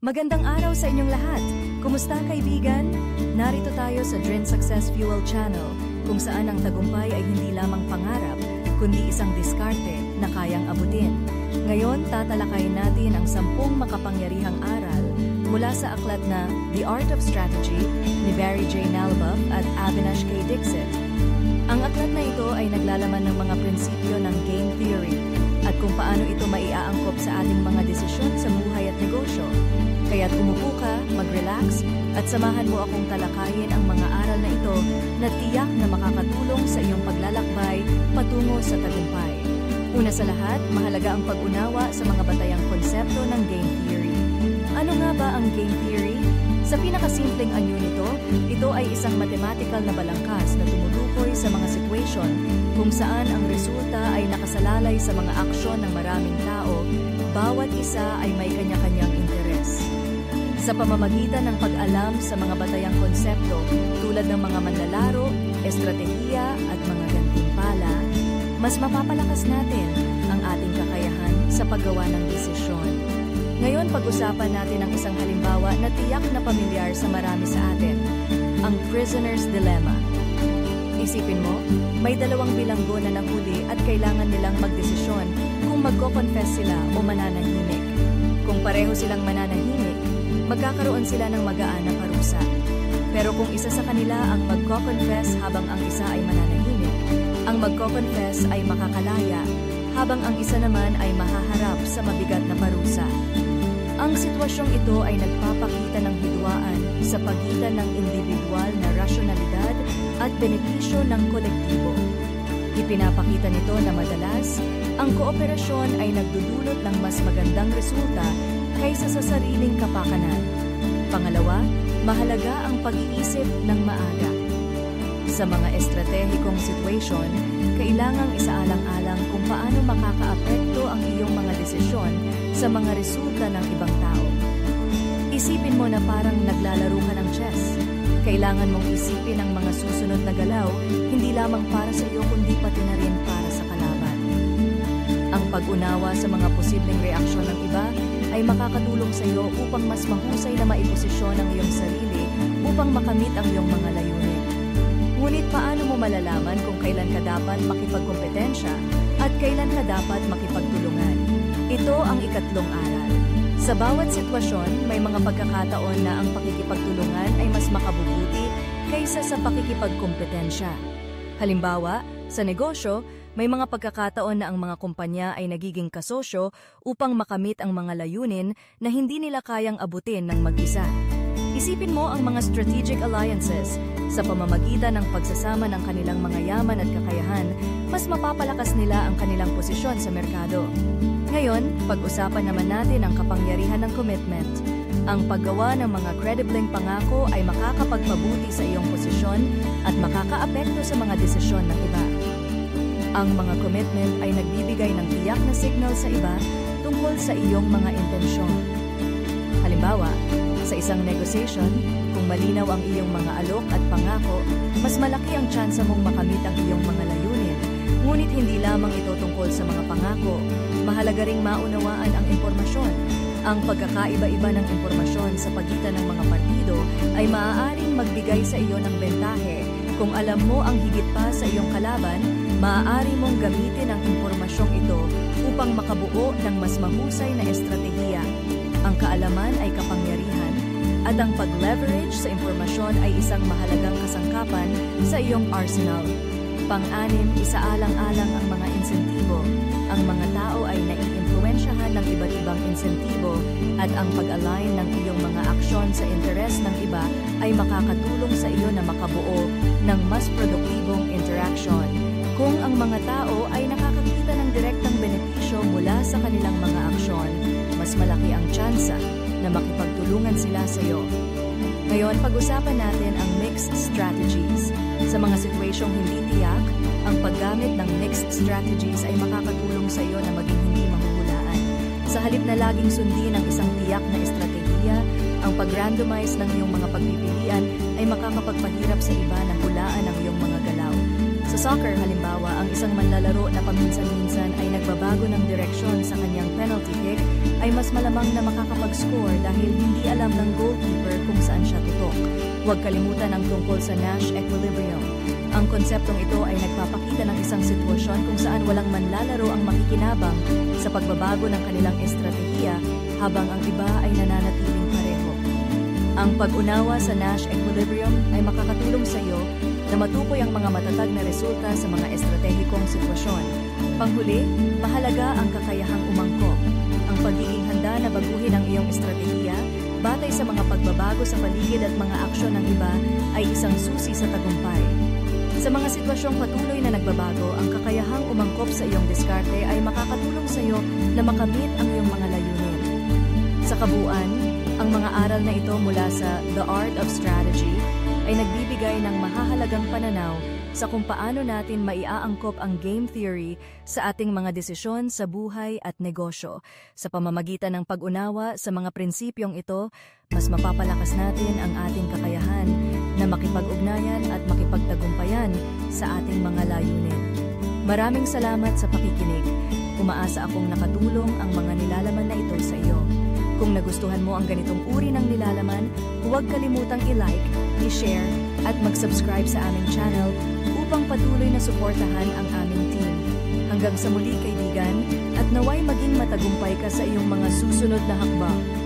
Magandang araw sa inyong lahat! Kumusta kaibigan? Narito tayo sa Drin Success Fuel Channel kung saan ang tagumpay ay hindi lamang pangarap, kundi isang diskarte na kayang abutin. Ngayon, tatalakayin natin ang 10 makapangyarihang aral mula sa aklat na The Art of Strategy ni Barry J. Nalbuff at Avinash K. Dixit. Ang aklat na ito ay naglalaman ng mga prinsipyo ng game theory at kung paano ito maiaangkop sa ating mga desisyon sa buhay at negosyo. Kaya't umupo ka, mag-relax, at samahan mo akong talakayin ang mga aral na ito na tiyak na makakatulong sa iyong paglalakbay patungo sa tagumpay. Una sa lahat, mahalaga ang pag-unawa sa mga batayang konsepto ng game theory. Ano nga ba ang game theory? Sa pinakasimpleng anyo nito, ito ay isang mathematical na balangkas na tumutukoy sa mga situation kung saan ang resulta ay nakasalalay sa mga aksyon ng maraming tao, bawat isa ay may kanya-kanyang interes. Sa pamamagitan ng pag-alam sa mga batayang konsepto tulad ng mga manlalaro, estratehiya at mga gantimpala, mas mapapalakas natin ang ating kakayahan sa paggawa ng desisyon. Ngayon, pag-usapan natin ang isang halimbawa na tiyak na pamilyar sa marami sa atin, ang prisoner's dilemma. Isipin mo, may 2 bilanggo na nahuli at kailangan nilang magdesisyon kung magko-confess sila o mananahimik. Kung pareho silang mananahimik, magkakaroon sila ng magaan na parusa. Pero kung isa sa kanila ang magko-confess habang ang isa ay mananahimik, ang magko-confess ay makakalaya, habang ang isa naman ay mahaharap sa mabigat na parusa. Ang sitwasyong ito ay nagpapakita ng hidwaan sa pagitan ng individual na rasyonalidad at benepisyo ng kolektibo. Ipinapakita nito na madalas, ang kooperasyon ay nagdudulot ng mas magandang resulta kaysa sa sariling kapakanan. Pangalawa, mahalaga ang pag-iisip ng maaga. Sa mga estratehikong situation, kailangang isaalang-alang kung paano makakaapekto ang iyong mga desisyon sa mga resulta ng ibang tao. Isipin mo na parang naglalaro ka ng chess. Kailangan mong isipin ang mga susunod na galaw, hindi lamang para sa iyo kundi pati na rin para sa kalaban. Ang pag-unawa sa mga posibleng reaksyon ng iba ay makakatulong sa iyo upang mas mahusay na maiposisyon ang iyong sarili upang makamit ang iyong mga layunin. Ngunit paano mo malalaman kung kailan ka dapat makipagkompetensya at kailan ka dapat makipagtulungan? Ito ang ikatlong aral. Sa bawat sitwasyon, may mga pagkakataon na ang pakikipagtulungan ay mas makabubuti kaysa sa pakikipagkompetensya. Halimbawa, sa negosyo, may mga pagkakataon na ang mga kumpanya ay nagiging kasosyo upang makamit ang mga layunin na hindi nila kayang abutin ng mag-isa. Isipin mo ang mga strategic alliances. Sa pamamagitan ng pagsasama ng kanilang mga yaman at kakayahan, mas mapapalakas nila ang kanilang posisyon sa merkado. Ngayon, pag-usapan naman natin ang kapangyarihan ng commitment. Ang paggawa ng mga credibleng pangako ay makakapagpabuti sa iyong posisyon at makakaapekto sa mga desisyon ng iba. Ang mga commitment ay nagbibigay ng tiyak na signal sa iba tungkol sa iyong mga intensyon. Halimbawa, sa isang negotiation, kung malinaw ang iyong mga alok at pangako, mas malaki ang tsansa mong makamit ang iyong mga layunin. Ngunit hindi lamang ito tungkol sa mga pangako, mahalaga ring maunawaan ang impormasyon. Ang pagkakaiba-iba ng impormasyon sa pagitan ng mga partido ay maaaring magbigay sa iyo ng bentahe. Kung alam mo ang higit pa sa iyong kalaban, maaari mong gamitin ang impormasyong ito upang makabuo ng mas mahusay na estratehiya. Ang kaalaman ay kapangyarihan, at ang pag-leverage sa impormasyon ay isang mahalagang kasangkapan sa iyong arsenal. Pang-anim, isaalang-alang ang mga insentibo. Ang mga tao ay naiimpluwensyahan ng iba't ibang insentibo at ang pag-align ng iyong mga aksyon sa interes ng iba ay makakatulong sa iyo na makabuo ng mas produktibong interaction. Kung ang mga tao ay nakakakita ng direktang benepisyo mula sa kanilang mga aksyon, mas malaki ang tsansa na makipagtulungan sila sa iyo. Ngayon, pag-usapan natin ang mixed strategies. Sa mga sitwasyong hindi tiyak, ang paggamit ng mixed strategies ay makakatulong sa iyo na maging hindi mahuhulaan. Sa halip na laging sundin ang isang tiyak na estratehiya, ang pag-randomize ng iyong mga pagpipilian ay makakapagpahirap sa iba na hulaan ang iyong mga galaw. Sa soccer halimbawa, ang isang manlalaro na paminsan-minsan ay nagbabago ng direksyon sa kanyang penalty kick ay mas malamang na makakapag-score dahil hindi alam ng goalkeeper kung saan siya tutok. Huwag kalimutan ang tungkol sa Nash equilibrium. Ang konseptong ito ay nagpapakita ng isang sitwasyon kung saan walang manlalaro ang makikinabang sa pagbabago ng kanilang estratehiya habang ang iba ay nananatiling pareho. Ang pag-unawa sa Nash equilibrium ay makakatulong sa iyo na matukoy ang mga matatag na resulta sa mga estratehikong sitwasyon. Panghuli, mahalaga ang kakayahang umangkop. Ang pagiging handa na baguhin ang iyong estratehiya batay sa mga pagbabago sa paligid at mga aksyon ng iba ay isang susi sa tagumpay. Sa mga sitwasyong patuloy na nagbabago, ang kakayahang umangkop sa iyong diskarte ay makakatulong sa iyo na makamit ang iyong mga layunin. Sa kabuuan, ang mga aral na ito mula sa The Art of Strategy ay nagbibigay ng mahahalagang pananaw sa kung paano natin maiaangkop ang game theory sa ating mga desisyon sa buhay at negosyo. Sa pamamagitan ng pag-unawa sa mga prinsipyong ito, mas mapapalakas natin ang ating kakayahan na makipag-ugnayan at makipagtagumpayan sa ating mga layunin. Maraming salamat sa pakikinig. Umaasa akong nakatulong ang mga nilalaman na ito sa iyo. Kung nagustuhan mo ang ganitong uri ng nilalaman, huwag kalimutang i-like, i-share, at mag-subscribe sa aming channel upang patuloy na suportahan ang aming team. Hanggang sa muli kaibigan, at naway maging matagumpay ka sa iyong mga susunod na hakbang.